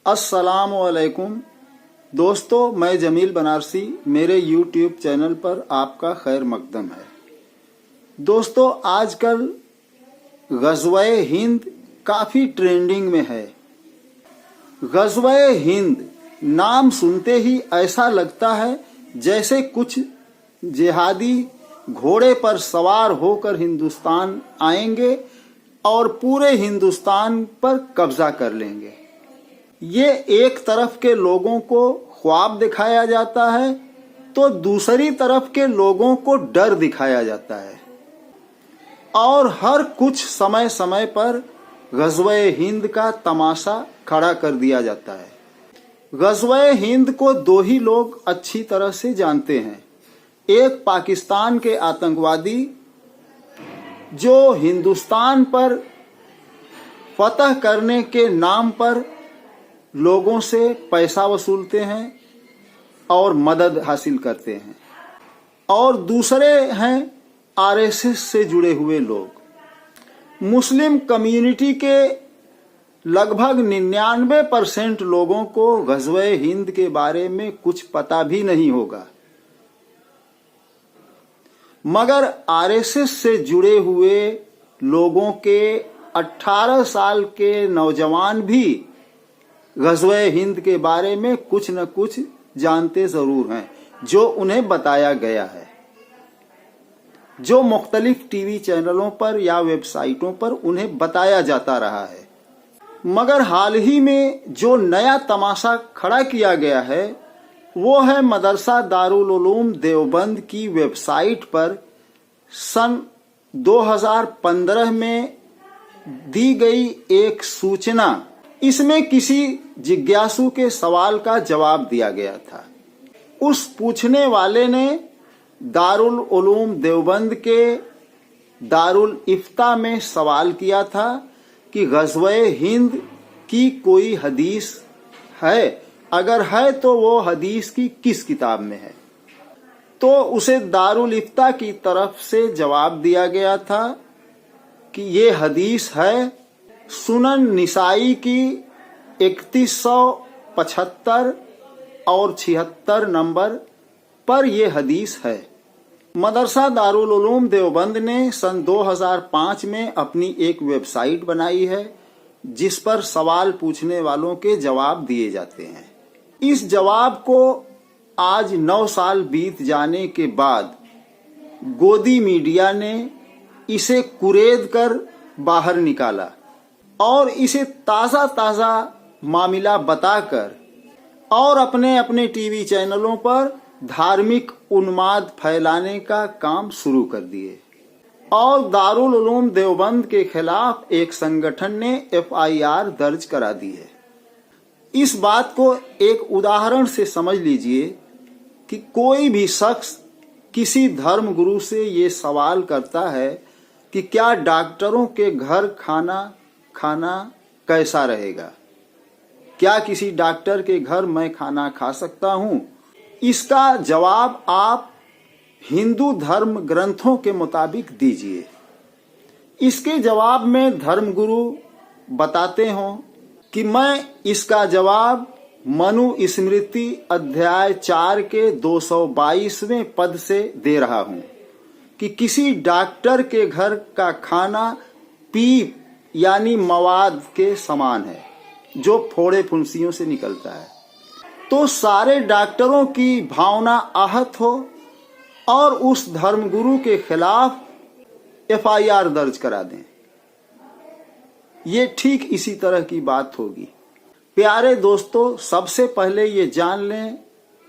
अस्सलाम वालेकुम दोस्तों, मैं जमील बनारसी, मेरे YouTube चैनल पर आपका खैर मकदम है। दोस्तों, आजकल ग़ज़वा-ए हिंद काफ़ी ट्रेंडिंग में है। ग़ज़वा-ए हिंद नाम सुनते ही ऐसा लगता है जैसे कुछ जिहादी घोड़े पर सवार होकर हिंदुस्तान आएंगे और पूरे हिंदुस्तान पर कब्जा कर लेंगे। ये एक तरफ के लोगों को ख्वाब दिखाया जाता है तो दूसरी तरफ के लोगों को डर दिखाया जाता है और हर कुछ समय समय पर ग़ज़वा-ए हिंद का तमाशा खड़ा कर दिया जाता है। ग़ज़वा-ए हिंद को दो ही लोग अच्छी तरह से जानते हैं। एक पाकिस्तान के आतंकवादी जो हिंदुस्तान पर फतह करने के नाम पर लोगों से पैसा वसूलते हैं और मदद हासिल करते हैं, और दूसरे हैं आरएसएस से जुड़े हुए लोग। मुस्लिम कम्युनिटी के लगभग 99% लोगों को ग़ज़वा-ए हिंद के बारे में कुछ पता भी नहीं होगा, मगर आरएसएस से जुड़े हुए लोगों के 18 साल के नौजवान भी ग़ज़वा-ए हिंद के बारे में कुछ न कुछ जानते जरूर हैं, जो उन्हें बताया गया है, जो मुख्तलिफ टीवी चैनलों पर या वेबसाइटों पर उन्हें बताया जाता रहा है। मगर हाल ही में जो नया तमाशा खड़ा किया गया है वो है मदरसा दारुल उलूम देवबंद की वेबसाइट पर सन 2015 में दी गई एक सूचना। इसमें किसी जिज्ञासु के सवाल का जवाब दिया गया था। उस पूछने वाले ने दारुल उलूम देवबंद के दारुल इफ्ता में सवाल किया था कि ग़ज़वा-ए हिंद की कोई हदीस है, अगर है तो वो हदीस की किस किताब में है। तो उसे दारुल इफ्ता की तरफ से जवाब दिया गया था कि ये हदीस है सुनन निसाई की 3175 और 76 नंबर पर यह हदीस है। मदरसा दारुल उलूम देवबंद ने सन 2005 में अपनी एक वेबसाइट बनाई है जिस पर सवाल पूछने वालों के जवाब दिए जाते हैं। इस जवाब को आज 9 साल बीत जाने के बाद गोदी मीडिया ने इसे कुरेद कर बाहर निकाला और इसे ताज़ा ताज़ा मामला बताकर और अपने अपने टीवी चैनलों पर धार्मिक उन्माद फैलाने का काम शुरू कर दिए। और दारुल उलूम देवबंद के खिलाफ एक संगठन ने FIR दर्ज करा दी है। इस बात को एक उदाहरण से समझ लीजिए कि कोई भी शख्स किसी धर्म गुरु से ये सवाल करता है कि क्या डॉक्टरों के घर खाना कैसा रहेगा, क्या किसी डॉक्टर के घर मैं खाना खा सकता हूं? इसका जवाब आप हिंदू धर्म ग्रंथों के मुताबिक दीजिए। इसके जवाब में धर्मगुरु बताते हो कि मैं इसका जवाब मनु स्मृति अध्याय 4 के 222वें पद से दे रहा हूं कि किसी डॉक्टर के घर का खाना पीप यानी मवाद के समान है जो फोड़े फुंसियों से निकलता है। तो सारे डॉक्टरों की भावना आहत हो और उस धर्मगुरु के खिलाफ FIR दर्ज करा दें। ये ठीक इसी तरह की बात होगी। प्यारे दोस्तों, सबसे पहले ये जान लें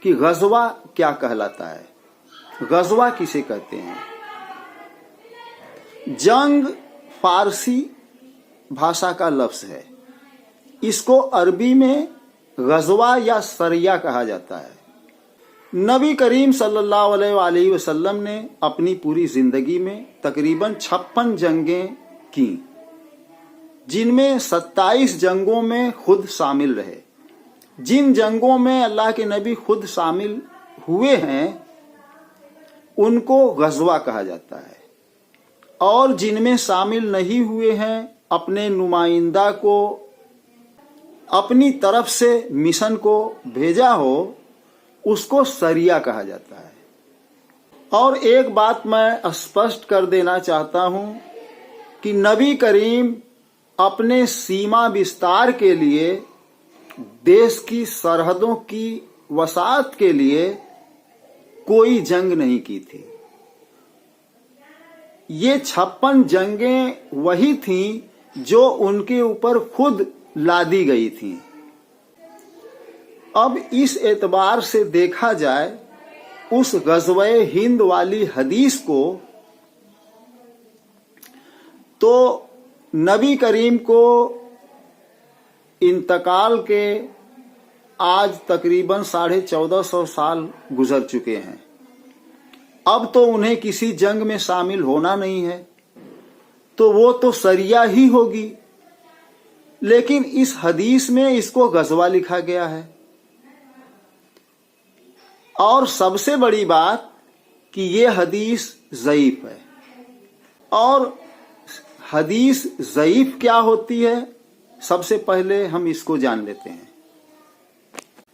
कि ग़ज़वा क्या कहलाता है। ग़ज़वा किसे कहते हैं? जंग फारसी भाषा का लफ्ज़ है। इसको अरबी में ग़ज़वा या सरिया कहा जाता है। नबी करीम सल्लल्लाहु अलैहि वसल्लम ने अपनी पूरी जिंदगी में तकरीबन 56 जंगें की, जिनमें 27 जंगों में खुद शामिल रहे। जिन जंगों में अल्लाह के नबी खुद शामिल हुए हैं उनको ग़ज़वा कहा जाता है, और जिनमें शामिल नहीं हुए हैं अपने नुमाइंदा को अपनी तरफ से मिशन को भेजा हो, उसको सरिया कहा जाता है। और एक बात मैं स्पष्ट कर देना चाहता हूं कि नबी करीम अपने सीमा विस्तार के लिए, देश की सरहदों की वसाअत के लिए कोई जंग नहीं की थी। ये 56 जंगें वही थीं जो उनके ऊपर खुद लादी गई थीं। अब इस एतबार से देखा जाए, उस गज़वे हिंद वाली हदीस को, तो नबी करीम को इंतकाल के आज तकरीबन 1450 साल गुजर चुके हैं। अब तो उन्हें किसी जंग में शामिल होना नहीं है, तो वो तो सरिया ही होगी। लेकिन इस हदीस में इसको गज़वा लिखा गया है। और सबसे बड़ी बात कि ये हदीस ज़ईफ है। और हदीस ज़ईफ क्या होती है, सबसे पहले हम इसको जान लेते हैं।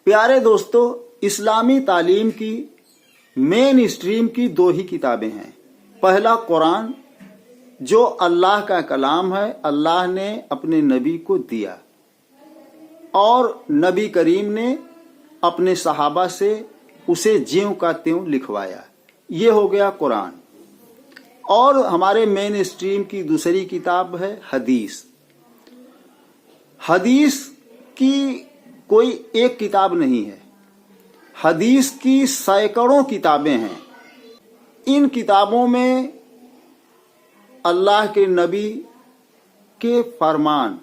प्यारे दोस्तों, इस्लामी तालीम की मेन स्ट्रीम की 2 ही किताबें हैं। पहला कुरान, जो अल्लाह का कलाम है, अल्लाह ने अपने नबी को दिया और नबी करीम ने अपने सहाबा से उसे ज्यों का त्यों लिखवाया। ये हो गया कुरान। और हमारे मेन स्ट्रीम की दूसरी किताब है हदीस। हदीस की कोई एक किताब नहीं है, हदीस की सैकड़ों किताबें हैं। इन किताबों में अल्लाह के नबी के फरमान,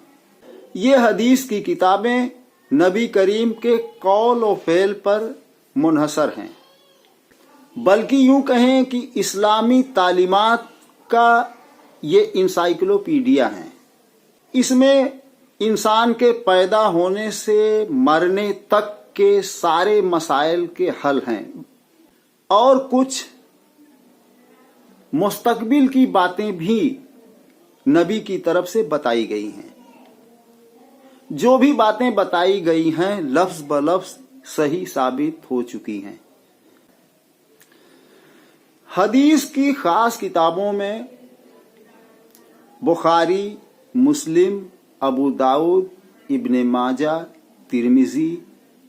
ये हदीस की किताबें नबी करीम के कौल और फेल पर मुनहसर हैं। बल्कि यूं कहें कि इस्लामी तालीमात का ये इंसाइक्लोपीडिया है। इसमें इंसान के पैदा होने से मरने तक के सारे मसाइल के हल हैं और कुछ मुस्तकबिल की बातें भी नबी की तरफ से बताई गई हैं। जो भी बातें बताई गई हैं लफ्ज ब लफ्ज सही साबित हो चुकी हैं। हदीस की खास किताबों में बुखारी, मुस्लिम, अबू दाऊद, इब्ने माजा, तिरमिजी,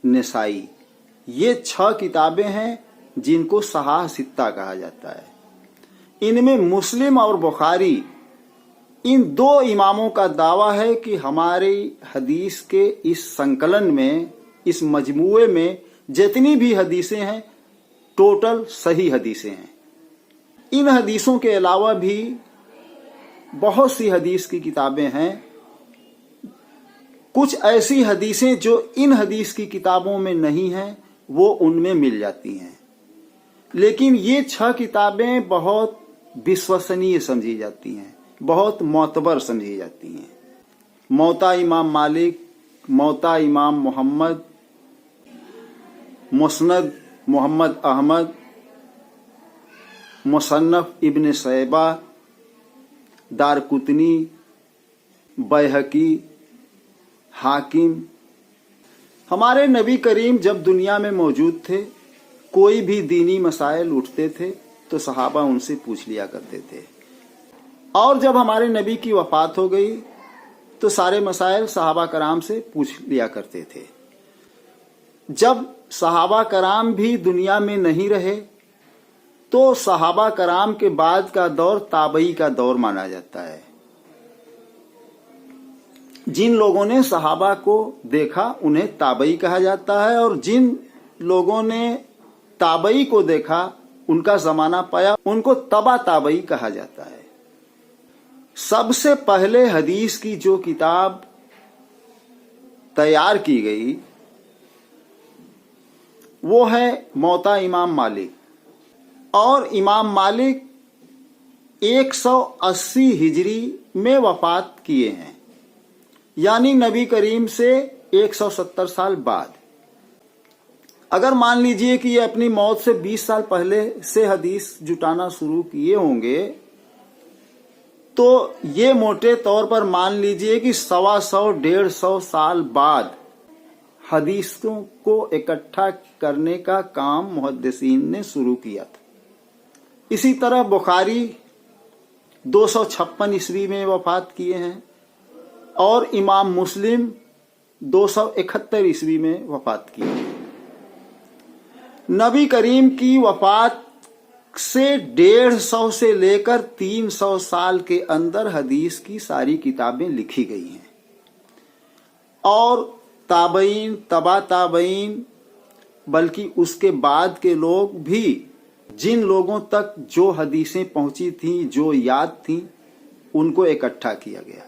नसाई, ये 6 किताबें हैं जिनको सहाह सित्ता कहा जाता है। इनमें मुस्लिम और बुखारी, इन 2 इमामों का दावा है कि हमारी हदीस के इस संकलन में, इस मजमूए में जितनी भी हदीसें हैं टोटल सही हदीसें हैं। इन हदीसों के अलावा भी बहुत सी हदीस की किताबें हैं। कुछ ऐसी हदीसें जो इन हदीस की किताबों में नहीं हैं वो उनमें मिल जाती हैं। लेकिन ये 6 किताबें बहुत विश्वसनीय समझी जाती हैं, बहुत मोतबर समझी जाती हैं। मौता इमाम मालिक, मौता इमाम मोहम्मद, मुस्नद मोहम्मद अहमद, मुसन्नफ इब्न शैबा, दारकुतनी, बैहकी, हाकिम। हमारे नबी करीम जब दुनिया में मौजूद थे, कोई भी दीनी मसाइल उठते थे तो सहाबा उनसे पूछ लिया करते थे। और जब हमारे नबी की वफात हो गई तो सारे मसाइल सहाबा कराम से पूछ लिया करते थे। जब सहाबा कराम भी दुनिया में नहीं रहे तो सहाबा कराम के बाद का दौर ताबई का दौर माना जाता है। जिन लोगों ने सहाबा को देखा उन्हें ताबई कहा जाता है, और जिन लोगों ने ताबई को देखा, उनका जमाना पाया, उनको तबा ताबई कहा जाता है। सबसे पहले हदीस की जो किताब तैयार की गई वो है मौता इमाम मालिक। और इमाम मालिक 180 हिजरी में वफात किए हैं, यानी नबी करीम से 170 साल बाद। अगर मान लीजिए कि ये अपनी मौत से 20 साल पहले से हदीस जुटाना शुरू किए होंगे तो ये मोटे तौर पर मान लीजिए कि 125-150 साल बाद हदीसों को इकट्ठा करने का काम मुहद्दिसीन ने शुरू किया था। इसी तरह बुखारी 256 ईस्वी में वफात किए हैं और इमाम मुस्लिम 271 ईस्वी में वफात किए हैं। नबी करीम की वफात से 150 से लेकर 300 साल के अंदर हदीस की सारी किताबें लिखी गई हैं और ताबईन, तबा ताबईन, बल्कि उसके बाद के लोग भी जिन लोगों तक जो हदीसें पहुंची थीं, जो याद थीं, उनको इकट्ठा किया गया।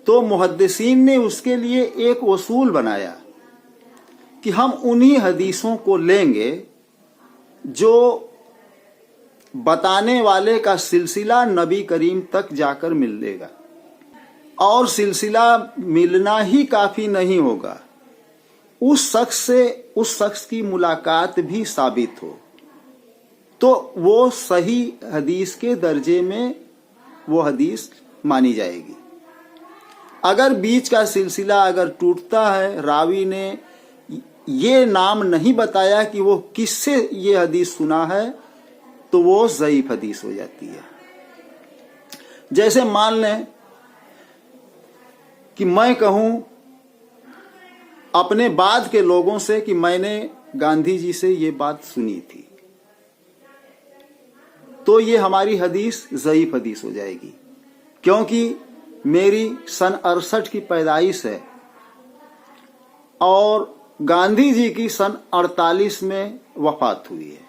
तो मुहद्दिसीन ने उसके लिए एक उसूल बनाया कि हम उन्हीं हदीसों को लेंगे जो बताने वाले का सिलसिला नबी करीम तक जाकर मिलेगा, और सिलसिला मिलना ही काफी नहीं होगा, उस शख्स से उस शख्स की मुलाकात भी साबित हो, तो वो सही हदीस के दर्जे में वो हदीस मानी जाएगी। अगर बीच का सिलसिला अगर टूटता है, रावी ने ये नाम नहीं बताया कि वो किससे ये हदीस सुना है, तो वो ज़ईफ हदीस हो जाती है। जैसे मान लें कि मैं कहूं अपने बाद के लोगों से कि मैंने गांधी जी से ये बात सुनी थी, तो ये हमारी हदीस ज़ईफ हदीस हो जाएगी, क्योंकि मेरी सन 68 की पैदाइश है और गांधी जी की सन 48 में वफात हुई है।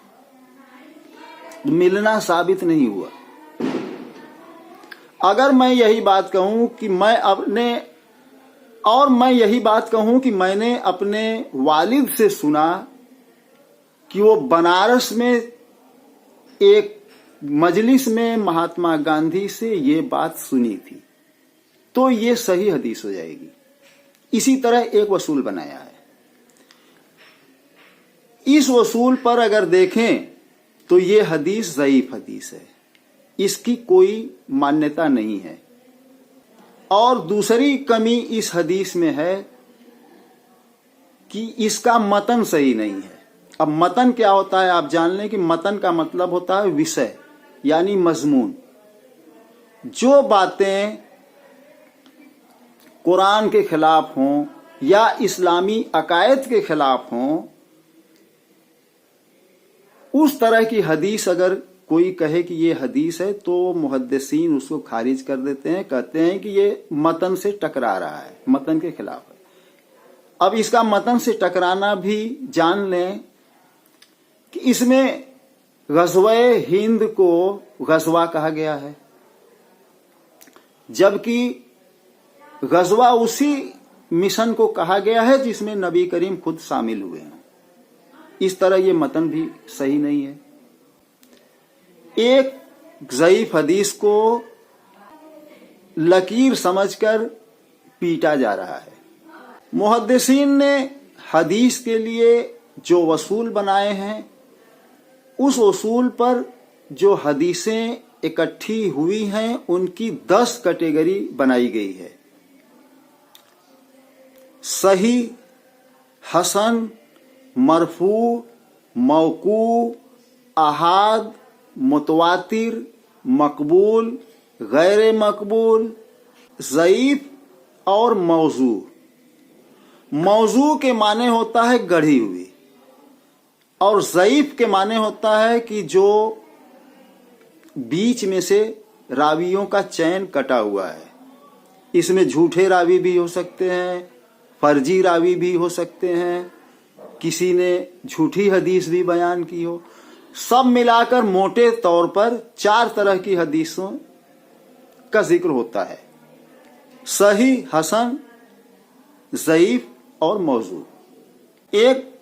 मिलना साबित नहीं हुआ। अगर मैं यही बात कहूं कि मैंने अपने वालिद से सुना कि वो बनारस में एक मजलिस में महात्मा गांधी से ये बात सुनी थी, तो ये सही हदीस हो जाएगी। इसी तरह एक वसूल बनाया है। इस वसूल पर अगर देखें तो ये हदीस ज़ईफ हदीस है, इसकी कोई मान्यता नहीं है। और दूसरी कमी इस हदीस में है कि इसका मतन सही नहीं है। अब मतन क्या होता है आप जान लें कि मतन का मतलब होता है विषय, यानी मजमून। जो बातें कुरान के खिलाफ हों या इस्लामी अकायद के खिलाफ हों, उस तरह की हदीस अगर कोई कहे कि ये हदीस है, तो मुहद्दिसीन उसको खारिज कर देते हैं, कहते हैं कि ये मतन से टकरा रहा है, मतन के खिलाफ है। अब इसका मतन से टकराना भी जान लें कि इसमें ग़ज़वा-ए हिंद को ग़ज़वा कहा गया है, जबकि ग़ज़वा उसी मिशन को कहा गया है जिसमें नबी करीम खुद शामिल हुए हैं। इस तरह ये मतन भी सही नहीं है। एक ज़ईफ हदीस को लकीर समझकर पीटा जा रहा है। मुहद्दिसीन ने हदीस के लिए जो वसूल बनाए हैं, उस वसूल पर जो हदीसें इकट्ठी हुई हैं उनकी 10 कैटेगरी बनाई गई है। सही, हसन, मरफू, मौकू, अहाद, मुतवातिर, मकबूल, गैर मकबूल, ज़ईफ और मौजू। मौजू के माने होता है गढ़ी हुई, और ज़ईफ के माने होता है कि जो बीच में से रावियों का चैन कटा हुआ है। इसमें झूठे रावी भी हो सकते हैं, फर्जी रावी भी हो सकते हैं, किसी ने झूठी हदीस भी बयान की हो। सब मिलाकर मोटे तौर पर 4 तरह की हदीसों का जिक्र होता है: सही, हसन, ज़ईफ और मौजू। एक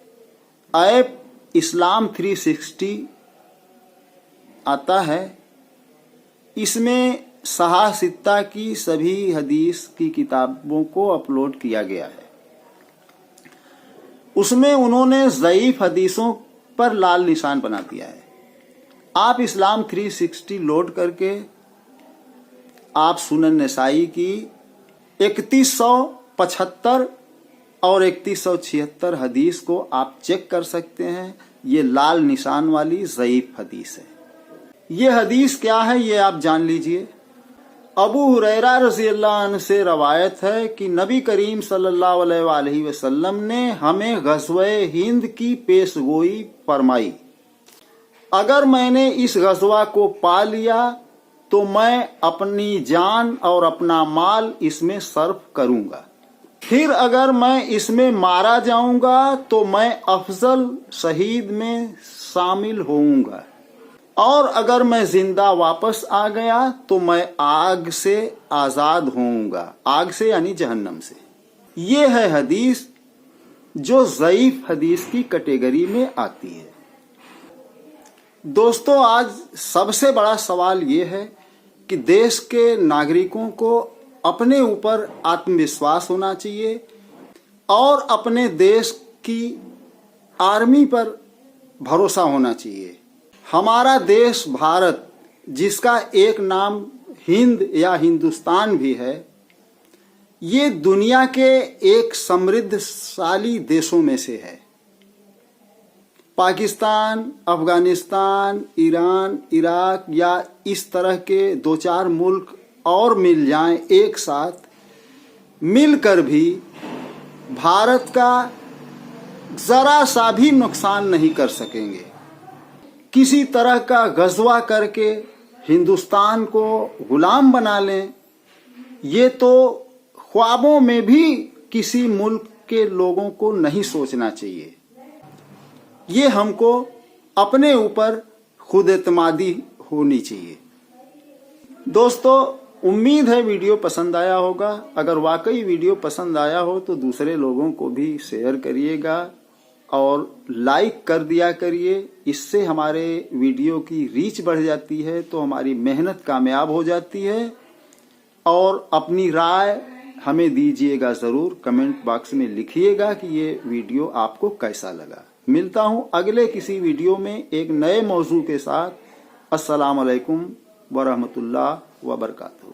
ऐप इस्लाम 360 आता है, इसमें सहा सित्ता की सभी हदीस की किताबों को अपलोड किया गया है। उसमें उन्होंने ज़ईफ हदीसों पर लाल निशान बना दिया है। आप इस्लाम 360 लोड करके आप सुनन नसाई की 3175 और 3176 हदीस को आप चेक कर सकते हैं। ये लाल निशान वाली ज़ईफ हदीस है। ये हदीस क्या है ये आप जान लीजिए। अबू हुरैरा रज़ियल्लाहु अन्हु से रवायत है कि नबी करीम सल्लल्लाहु अलैहि वसल्लम ने हमें ग़ज़वे हिंद की पेशगोई फरमाई। अगर मैंने इस ग़ज़वा को पा लिया तो मैं अपनी जान और अपना माल इसमें सर्फ करूंगा। फिर अगर मैं इसमें मारा जाऊंगा तो मैं अफजल शहीद में शामिल होऊंगा, और अगर मैं जिंदा वापस आ गया तो मैं आग से आजाद होऊंगा। आग से यानी जहन्नम से। ये है हदीस जो ज़ईफ हदीस की कैटेगरी में आती है। दोस्तों, आज सबसे बड़ा सवाल ये है कि देश के नागरिकों को अपने ऊपर आत्मविश्वास होना चाहिए और अपने देश की आर्मी पर भरोसा होना चाहिए। हमारा देश भारत, जिसका एक नाम हिंद या हिंदुस्तान भी है, ये दुनिया के एक समृद्धशाली देशों में से है। पाकिस्तान, अफगानिस्तान, ईरान, इराक या इस तरह के 2-4 मुल्क और मिल जाएं एक साथ, मिलकर भी भारत का जरा सा भी नुकसान नहीं कर सकेंगे। किसी तरह का ग़ज़वा करके हिंदुस्तान को गुलाम बना लें, ये तो ख्वाबों में भी किसी मुल्क के लोगों को नहीं सोचना चाहिए। ये हमको अपने ऊपर खुद एतमादी होनी चाहिए। दोस्तों, उम्मीद है वीडियो पसंद आया होगा। अगर वाकई वीडियो पसंद आया हो तो दूसरे लोगों को भी शेयर करिएगा और लाइक कर दिया करिए। इससे हमारे वीडियो की रीच बढ़ जाती है तो हमारी मेहनत कामयाब हो जाती है। और अपनी राय हमें दीजिएगा ज़रूर, कमेंट बॉक्स में लिखिएगा कि ये वीडियो आपको कैसा लगा। मिलता हूँ अगले किसी वीडियो में एक नए मौजू के साथ। अस्सलाम वालेकुम वरहमतुल्लाह वबरकातुहू।